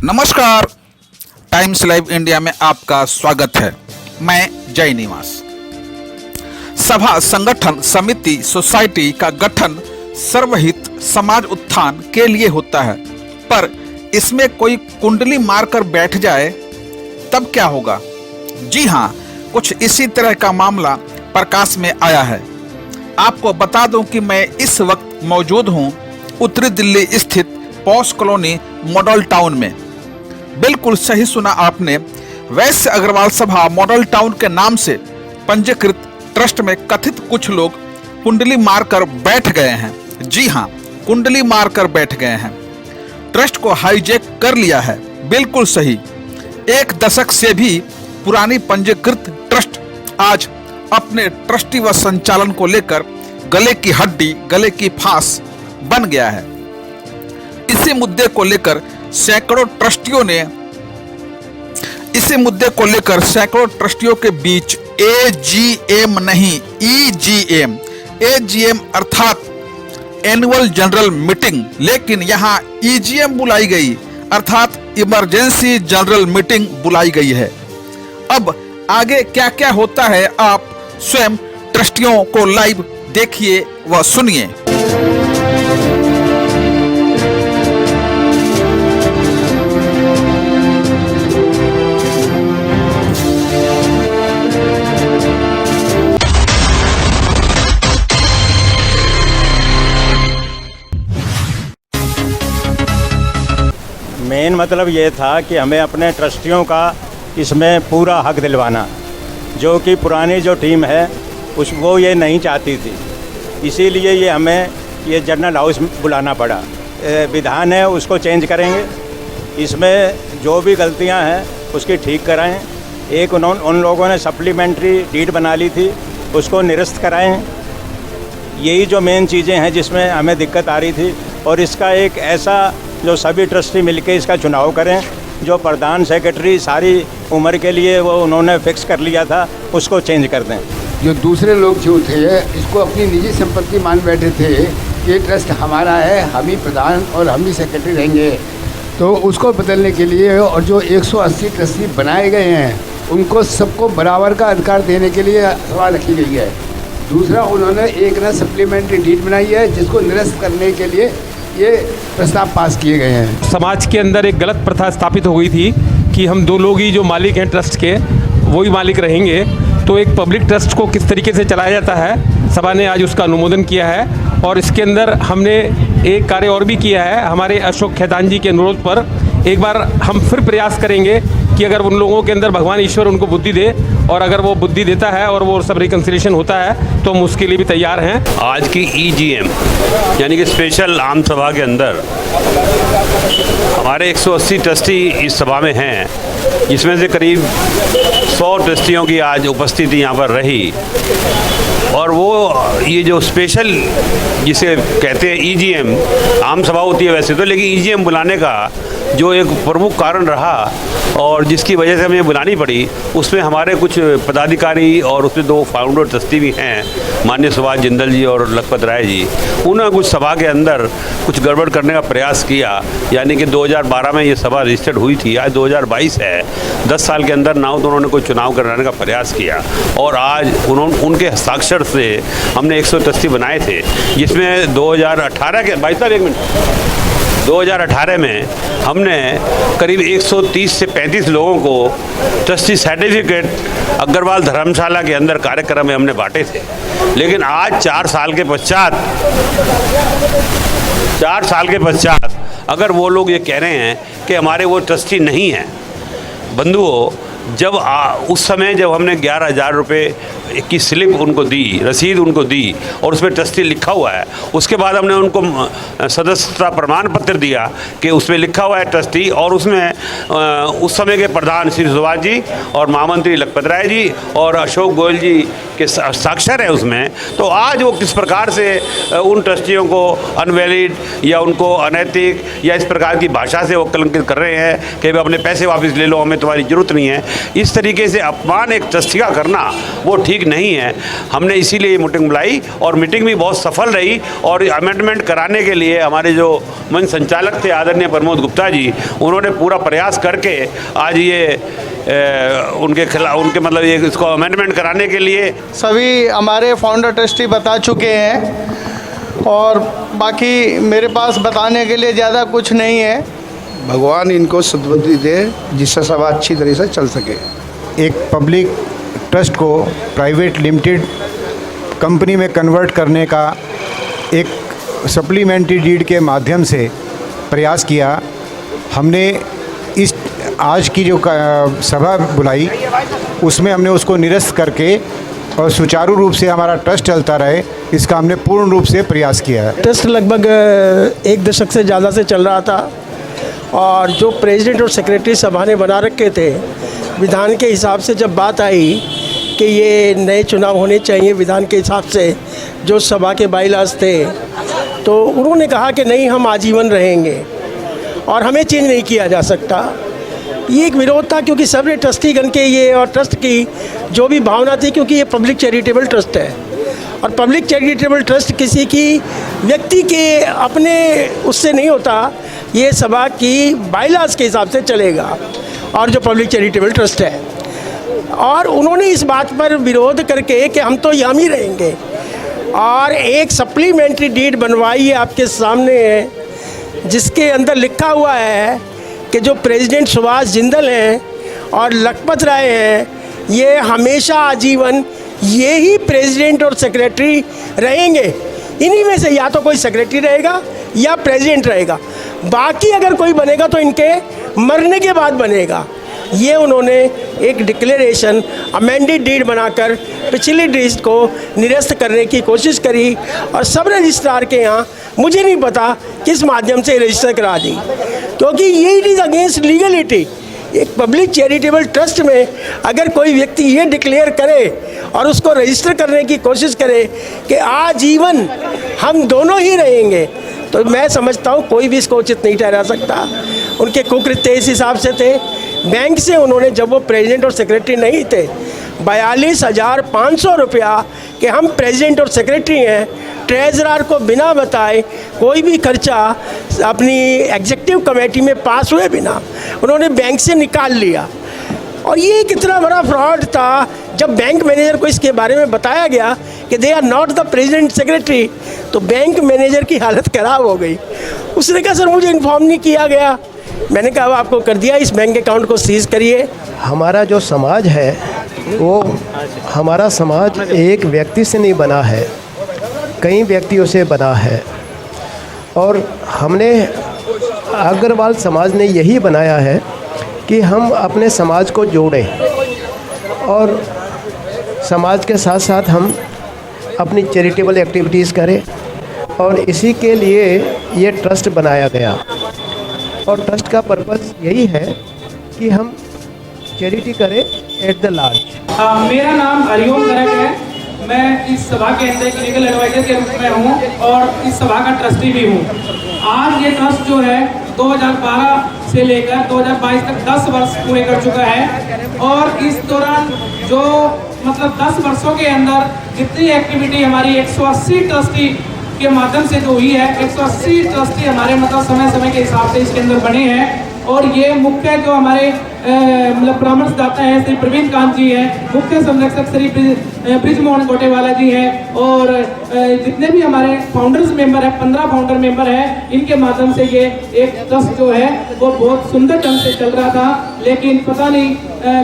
नमस्कार, times live India में आपका स्वागत है। मैं जय निवास। सभा, संगठन, समिति, सोसाइटी का गठन सर्वहित समाज उत्थान के लिए होता है, पर इसमें कोई कुंडली मारकर बैठ जाए तब क्या होगा? जी हाँ, कुछ इसी तरह का मामला प्रकाश में आया है। आपको बता दूं कि मैं इस वक्त मौजूद हूं उत्तरी दिल्ली स्थित पॉश कॉलोनी मॉडल टाउन में। बिल्कुल सही सुना आपने, वैश्य अग्रवाल सभा मॉडल टाउन के नाम से पंजीकृत ट्रस्ट में कथित कुछ लोग कुंडली मारकर बैठ गए हैं। जी हाँ, कुंडली मारकर बैठ गए हैं। ट्रस्ट को हाईजैक कर लिया है। बिल्कुल सही। 1 दशक से भी पुरानी पंजीकृत ट्रस्ट आज अपने ट्रस्टी व संचालन को लेकर गले की हड्डी, गले की फांस बन गया है। इसी मुद्दे को लेकर सैकड़ों ट्रस्टियों के बीच एजीएम नहीं, एजीएम अर्थात एनुअल जनरल मीटिंग, लेकिन यहाँ ईजीएम बुलाई गई अर्थात इमरजेंसी जनरल मीटिंग बुलाई गई है। अब आगे क्या क्या होता है आप स्वयं ट्रस्टियों को लाइव देखिए व सुनिए। मेन मतलब ये था कि हमें अपने ट्रस्टियों का इसमें पूरा हक दिलवाना, जो कि पुरानी जो टीम है वो ये नहीं चाहती थी। इसीलिए ये हमें ये जनरल हाउस बुलाना पड़ा। विधान है उसको चेंज करेंगे, इसमें जो भी गलतियां हैं उसकी ठीक कराएं। एक उन लोगों ने सप्लीमेंट्री डीड बना ली थी, उसको निरस्त कराएं। यही जो मेन चीज़ें हैं जिसमें हमें दिक्कत आ रही थी। और इसका एक ऐसा जो सभी ट्रस्टी मिलके इसका चुनाव करें, जो प्रधान सेक्रेटरी सारी उम्र के लिए वो उन्होंने फिक्स कर लिया था, उसको चेंज कर दें। जो दूसरे लोग जो थे इसको अपनी निजी संपत्ति मान बैठे थे कि ट्रस्ट हमारा है, हम ही प्रधान और हम ही सेक्रेटरी रहेंगे, तो उसको बदलने के लिए और जो 180 ट्रस्टी बनाए गए हैं उनको सबको बराबर का अधिकार देने के लिए सवाल रखी गई है। दूसरा, उन्होंने एक ना सप्लीमेंट्री डीड बनाई है जिसको निरस्त करने के लिए ये प्रस्ताव पास किए गए हैं। समाज के अंदर एक गलत प्रथा स्थापित हो गई थी कि हम 2 लोग ही जो मालिक हैं ट्रस्ट के, वही मालिक रहेंगे। तो एक पब्लिक ट्रस्ट को किस तरीके से चलाया जाता है, सभा ने आज उसका अनुमोदन किया है। और इसके अंदर हमने एक कार्य और भी किया है। हमारे अशोक खेतान जी के अनुरोध पर एक बार हम फिर प्रयास करेंगे कि अगर उन लोगों के अंदर भगवान ईश्वर उनको बुद्धि दे, और अगर वो बुद्धि देता है और वो सब रिकन्सिलिएशन होता है तो हम उसके लिए भी तैयार हैं। आज की ईजीएम यानी कि स्पेशल आम सभा के अंदर हमारे 180 ट्रस्टी इस सभा में हैं, जिसमें से करीब 100 ट्रस्टियों की आज उपस्थिति यहाँ पर रही। और वो ये जो स्पेशल जिसे कहते हैं ईजीएम, आम सभा होती है वैसे तो, लेकिन ईजीएम बुलाने का जो एक प्रमुख कारण रहा और जिसकी वजह से हमें बुलानी पड़ी, उसमें हमारे कुछ पदाधिकारी और उसमें 2 फाउंडर ट्रस्टी भी हैं, माननीय सुभाष जिंदल जी और लखपत राय जी। उन्होंने कुछ सभा के अंदर कुछ गड़बड़ करने का प्रयास किया। यानी कि 2012 में ये सभा रजिस्टर्ड हुई थी, आज 2022 है। 10 साल के अंदर ना तो उन्होंने कोई चुनाव कराने का प्रयास किया, और आज उनके हस्ताक्षर से हमने 100 ट्रस्टी बनाए थे, जिसमें 2018 के 2018 में हमने करीब 130 से 35 लोगों को ट्रस्टी सर्टिफिकेट अग्रवाल धर्मशाला के अंदर कार्यक्रम में हमने बांटे थे। लेकिन आज 4 साल के पश्चात अगर वो लोग ये कह रहे हैं कि हमारे वो ट्रस्टी नहीं हैं, बंधुओं, जब उस समय जब हमने 11,000 रुपये की स्लिप उनको दी, रसीद उनको दी, और उसमें ट्रस्टी लिखा हुआ है, उसके बाद हमने उनको सदस्यता प्रमाण पत्र दिया कि उसमें लिखा हुआ है ट्रस्टी, और उसमें उस समय के प्रधान श्री सुभाष जी और महामंत्री लखपत राय जी और अशोक गोयल जी के साक्षर है उसमें, तो आज वो किस प्रकार से उन ट्रस्टियों को अनवैलिड या उनको अनैतिक या इस प्रकार की भाषा से वो कलंकित कर रहे हैं कि भाई अपने पैसे वापस ले लो, हमें तुम्हारी ज़रूरत नहीं है, इस तरीके से अपमान एक ट्रस्टी का करना वो ठीक नहीं है। हमने इसीलिए ये मीटिंग बुलाई और मीटिंग भी बहुत सफल रही और अमेंडमेंट कराने के लिए हमारे जो मंच संचालक थे आदरणीय प्रमोद गुप्ता जी, उन्होंने पूरा प्रयास करके आज ये उनके खिलाफ उनके मतलब ये इसको अमेंडमेंट कराने के लिए सभी हमारे फाउंडर ट्रस्टी बता चुके हैं और बाकी मेरे पास बताने के लिए ज़्यादा कुछ नहीं है। भगवान इनको सद्बुद्धि दे जिससे सभा अच्छी तरह से चल सके। एक पब्लिक ट्रस्ट को प्राइवेट लिमिटेड कंपनी में कन्वर्ट करने का एक सप्लीमेंट्री डीड के माध्यम से प्रयास किया। हमने इस आज की जो सभा बुलाई उसमें हमने उसको निरस्त करके और सुचारू रूप से हमारा ट्रस्ट चलता रहे, इसका हमने पूर्ण रूप से प्रयास किया है। ट्रस्ट लगभग 1 दशक से ज़्यादा से चल रहा था और जो प्रेसिडेंट और सेक्रेटरी सभा ने बना रखे थे, विधान के हिसाब से जब बात आई कि ये नए चुनाव होने चाहिए विधान के हिसाब से जो सभा के बाईलाज थे, तो उन्होंने कहा कि नहीं, हम आजीवन रहेंगे और हमें चेंज नहीं किया जा सकता। ये एक विरोध था क्योंकि सबने ट्रस्टीगण के ये और ट्रस्ट की जो भी भावना थी, क्योंकि ये पब्लिक चैरिटेबल ट्रस्ट है और पब्लिक चैरिटेबल ट्रस्ट किसी की व्यक्ति के अपने उससे नहीं होता, ये सभा की बाईलाज के हिसाब से चलेगा और जो पब्लिक चैरिटेबल ट्रस्ट है। और उन्होंने इस बात पर विरोध करके कि हम तो यहाँ ही रहेंगे और एक सप्लीमेंट्री डीड बनवाई है आपके सामने है, जिसके अंदर लिखा हुआ है कि जो प्रेसिडेंट सुभाष जिंदल हैं और लखपत राय हैं, ये हमेशा आजीवन ये ही प्रेसिडेंट और सेक्रेटरी रहेंगे। इन्हीं में से या तो कोई सेक्रेटरी रहेगा या प्रेसिडेंट रहेगा, बाकी अगर कोई बनेगा तो इनके मरने के बाद बनेगा। ये उन्होंने एक डिक्लेरेशन अमेंडेड डीड बनाकर पिछली डीड को निरस्त करने की कोशिश करी और सब रजिस्ट्रार के यहाँ मुझे नहीं पता किस माध्यम से रजिस्टर करा दी, क्योंकि ये इट इज़ अगेंस्ट लीगलिटी। एक पब्लिक चैरिटेबल ट्रस्ट में अगर कोई व्यक्ति ये डिक्लेयर करे और उसको रजिस्टर करने की कोशिश करे कि आजीवन हम दोनों ही रहेंगे, तो मैं समझता हूँ कोई भी इसको उचित नहीं ठहरा सकता। उनके कुकृत्य इस हिसाब से थे, बैंक से उन्होंने जब वो प्रेसिडेंट और सेक्रेटरी नहीं थे 42,500 रुपया कि हम प्रेसिडेंट और सेक्रेटरी हैं, ट्रेजरर को बिना बताए कोई भी खर्चा अपनी एग्जीक्यूटिव कमेटी में पास हुए बिना उन्होंने बैंक से निकाल लिया। और ये कितना बड़ा फ्रॉड था। जब बैंक मैनेजर को इसके बारे में बताया गया कि they are not the president secretary, तो बैंक मैनेजर की हालत ख़राब हो गई। उसने कहा सर मुझे इन्फॉर्म नहीं किया गया। मैंने कहा आपको कर दिया, इस बैंक अकाउंट को सीज करिए। हमारा जो समाज है वो हमारा समाज एक व्यक्ति से नहीं बना है, कई व्यक्तियों से बना है और हमने अग्रवाल समाज ने यही बनाया है कि हम अपने समाज को जोड़ें और समाज के साथ साथ हम अपनी चैरिटेबल एक्टिविटीज़ करें और इसी के लिए ये ट्रस्ट बनाया गया। और ट्रस्ट का पर्पस यही है कि हम चैरिटी करें एट द लार्ज। मेरा नाम हरिओम गर्ग है। मैं इस सभा के अंदर एक लीगल एडवाइजर के रूप में हूँ और इस सभा का ट्रस्टी भी हूँ। आज ये ट्रस्ट जो है 2012 से लेकर 2022 तक 10 वर्ष पूरे कर चुका है और इस दौरान जो मतलब 10 वर्षों के अंदर जितनी एक्टिविटी हमारी 180 ट्रस्टी के माध्यम से जो हुई है, 180 ट्रस्टी हमारे मतलब समय समय के हिसाब से इसके अंदर बने हैं। और ये मुख्य जो हमारे मतलब परामर्शदाता हैं श्री प्रवीण कांत जी हैं, मुख्य संरक्षक श्री ब्रिजमोहन गोटेवाला जी हैं और जितने भी हमारे फाउंडर्स मेंबर हैं, 15 फाउंडर मेंबर हैं, इनके माध्यम से ये एक ट्रस्ट जो है वो बहुत सुंदर ढंग से चल रहा था। लेकिन पता नहीं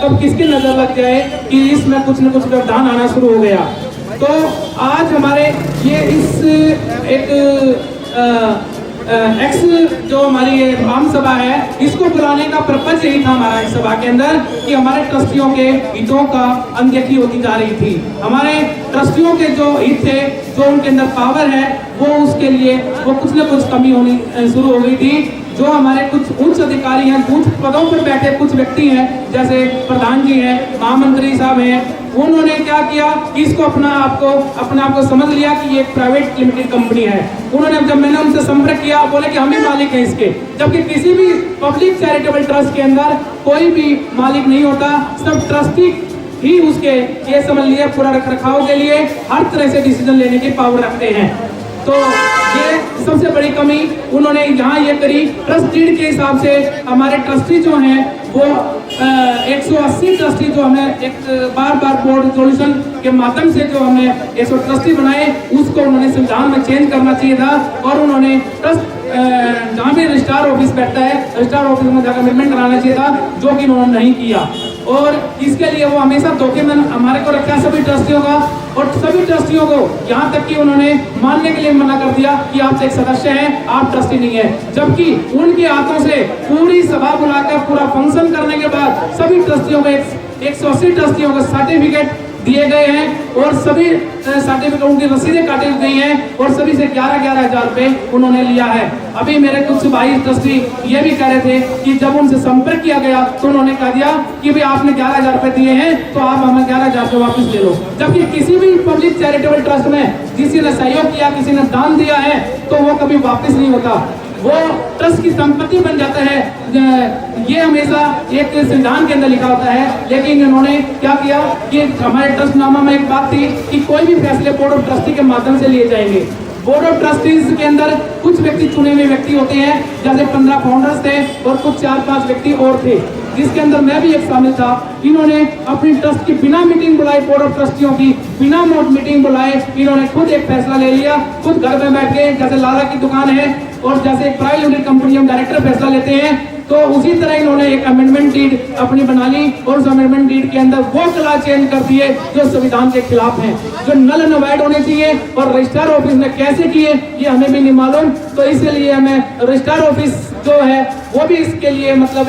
कब किसकी नज़र लग जाए कि इसमें कुछ न कुछ व्यवधान आना शुरू हो गया। तो आज हमारे ये इस एक एक्स जो हमारी आम सभा है, इसको बुलाने का पर्पज यही था हमारा इस सभा के अंदर कि हमारे ट्रस्टियों के हितों का अनदेखी होती जा रही थी। हमारे ट्रस्टियों के जो हित थे, जो उनके अंदर पावर है वो उसके लिए वो कुछ न कुछ कमी होनी शुरू हो गई थी। जो हमारे कुछ उच्च अधिकारी हैं, उच्च पदों पर बैठे कुछ व्यक्ति हैं, जैसे प्रधान जी हैं, महामंत्री साहब हैं, उन्होंने क्या किया कि इसको अपना आप को समझ लिया कि ये एक प्राइवेट लिमिटेड कंपनी है। उन्होंने, जब मैंने उनसे संपर्क किया, बोले कि हम ही मालिक हैं इसके, जबकि किसी भी पब्लिक चैरिटेबल ट्रस्ट के अंदर कोई भी मालिक नहीं होता, सब ट्रस्टी ही उसके ये समझ लिए पूरा रख रखाव के लिए हर तरह से डिसीजन लेने की पावर रखते हैं। तो ये सबसे बड़ी कमी उन्होंने यहाँ ये करी। ट्रस्ट डीड के हिसाब से हमारे ट्रस्टी जो हैं वो 180 ट्रस्टी जो हमने एक बार बोर्ड रेजोल्यूशन के माध्यम से जो हमने 100 ट्रस्टी बनाए, उसको उन्होंने संविधान में चेंज करना चाहिए था। और उन्होंने ट्रस्ट जहाँ भी रजिस्ट्रार ऑफिस बैठता है, रजिस्ट्रार ऑफिस में जाकर अमेंडमेंट कराना चाहिए था, जो कि उन्होंने नहीं किया। और इसके लिए वो हमेशा धोखे में हमारे को रखा सभी ट्रस्टियों का, और सभी ट्रस्टियों को यहाँ तक कि उन्होंने मानने के लिए मना कर दिया कि आप एक सदस्य हैं, आप ट्रस्टी नहीं है। जबकि उनके हाथों से पूरी सभा बुलाकर पूरा फंक्शन करने के बाद सभी ट्रस्टियों को 180 ट्रस्टियों को सर्टिफिकेट दिए गए हैं, और सभी सर्टिफिकेटों की रसीदें काटी गई हैं, और सभी से 11-11 हज़ार रुपये उन्होंने लिया है। अभी मेरे कुछ भाई ट्रस्टी ये भी कह रहे थे कि जब उनसे संपर्क किया गया तो उन्होंने कह दिया कि भाई आपने 11,000 रुपये दिए हैं तो आप हमें 11,000 रुपये वापस दे लो। जबकि किसी भी पब्लिक चैरिटेबल ट्रस्ट में किसी ने सहयोग किया, किसी ने दान दिया है, तो वो कभी वापस नहीं होता, वो ट्रस्ट की संपत्ति बन जाता है। ये हमेशा एक संविधान के अंदर लिखा होता है। लेकिन इन्होंने क्या किया कि हमारे ट्रस्टनामा में एक बात थी कि कोई भी फैसले बोर्ड ऑफ ट्रस्टी के माध्यम से लिए जाएंगे। बोर्ड ऑफ ट्रस्टीज के अंदर कुछ व्यक्ति चुने हुए व्यक्ति होते हैं, जैसे 15 फाउंडर्स थे और कुछ 4-5 व्यक्ति और थे, जिसके अंदर मैं भी एक शामिल था। इन्होंने अपनी ट्रस्ट की बिना मीटिंग बुलाई, बोर्ड ऑफ ट्रस्टियों की बिना मीटिंग बुलाए इन्होंने खुद एक फैसला ले लिया, खुद घर में बैठ के, जैसे लाला की दुकान है और जैसे एक प्राइवेट लिमिटेड कंपनी हम डायरेक्टर फैसला लेते हैं, तो उसी तरह इन्होंने एक अमेंडमेंट डीड अपनी बना ली, और उस अमेंडमेंट डीड के अंदर वो क्ला चेंज कर दिए जो संविधान के खिलाफ हैं, जो नल एंड अवॉइड होने चाहिए। और रजिस्ट्रार ऑफिस ने कैसे किए ये हमें भी नहीं मालूम, तो इसलिए हमें रजिस्ट्रार ऑफिस जो है वो भी इसके लिए मतलब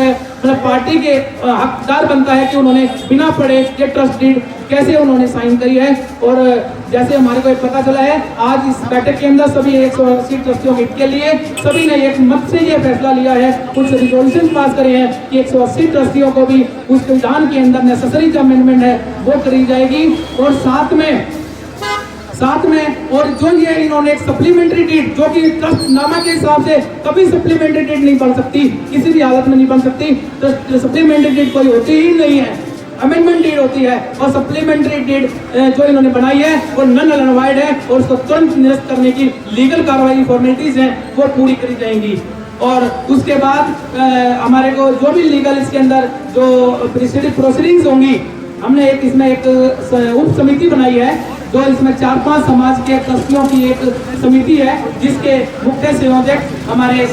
पार्टी के हकदार बनता है कि उन्होंने बिना पढ़े ये ट्रस्ट डीड कैसे उन्होंने साइन करी है। और जैसे हमारे को पता चला है, आज इस बैठक के अंदर सभी 180 ट्रस्टियों के लिए सभी ने एक मत से ये फैसला लिया है, कुछ रिजोल्यूशन पास करे हैं कि 180 ट्रस्टियों को भी उस संविधान के अंदर नेसेसरी जो अमेंडमेंट है वो करी जाएगी। और साथ में और जो ये इन्होंने एक सप्लीमेंट्री डीड, जो कि ट्रस्टनामा के हिसाब से कभी सप्लीमेंट्री डीड नहीं बन सकती, किसी भी हालत में नहीं बन सकती, तो सप्लीमेंट्री डीड कोई होती ही नहीं है, अमेंडमेंट डीड होती है। और सप्लीमेंट्री डीड जो इन्होंने बनाई है वो नल एंड अवॉइड है, और उसको तुरंत निरस्त करने की लीगल कार्रवाई फॉर्मेलिटीज हैं वो पूरी करी जाएंगी। और उसके बाद हमारे को जो भी लीगल इसके अंदर जो प्रोसीडिंग्स होंगी, हमने इसमें एक उप समिति बनाई है, जो इसमें 4-5 समाज के ट्रस्टियों की एक समिति है, जिसके मुख्य संयोजक हमारे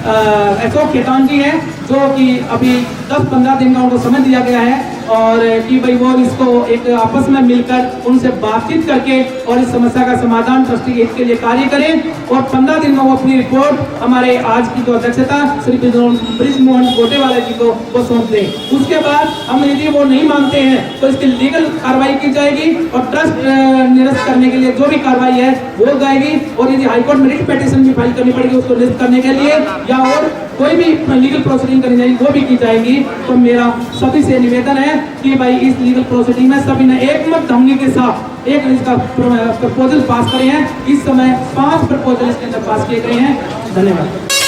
अशोक खेतान जी हैं, जो कि अभी 10-15 दिन का उनको समय दिया गया है, और कि भाई वो इसको एक आपस में मिलकर उनसे बातचीत करके और इस समस्या का समाधान ट्रस्टी हित के लिए कार्य करें, और 15 दिन में वो अपनी रिपोर्ट हमारे आज की जो अध्यक्षता श्री ब्रिजमोहन गोटेवाला जी को वो सौंप दें। उसके बाद हम यदि वो नहीं मानते हैं तो इसकी लीगल कार्रवाई की जाएगी, और ट्रस्ट निरस्त करने के लिए जो भी कार्रवाई है वो जाएगी। और यदि हाईकोर्ट में रिट पिटीशन भी फाइल करनी पड़ेगी उसको निरस्त करने के लिए, या और कोई भी लीगल प्रोसीडिंग करनी जाएगी वो भी की जाएगी। तो मेरा सभी से निवेदन है कि भाई इस लीगल प्रोसीडिंग में सभी ने एकमत ढंग के साथ एक इसका प्रपोजल पास करे हैं। इस समय 5 प्रपोजल इसके अंदर पास किए गए हैं। धन्यवाद।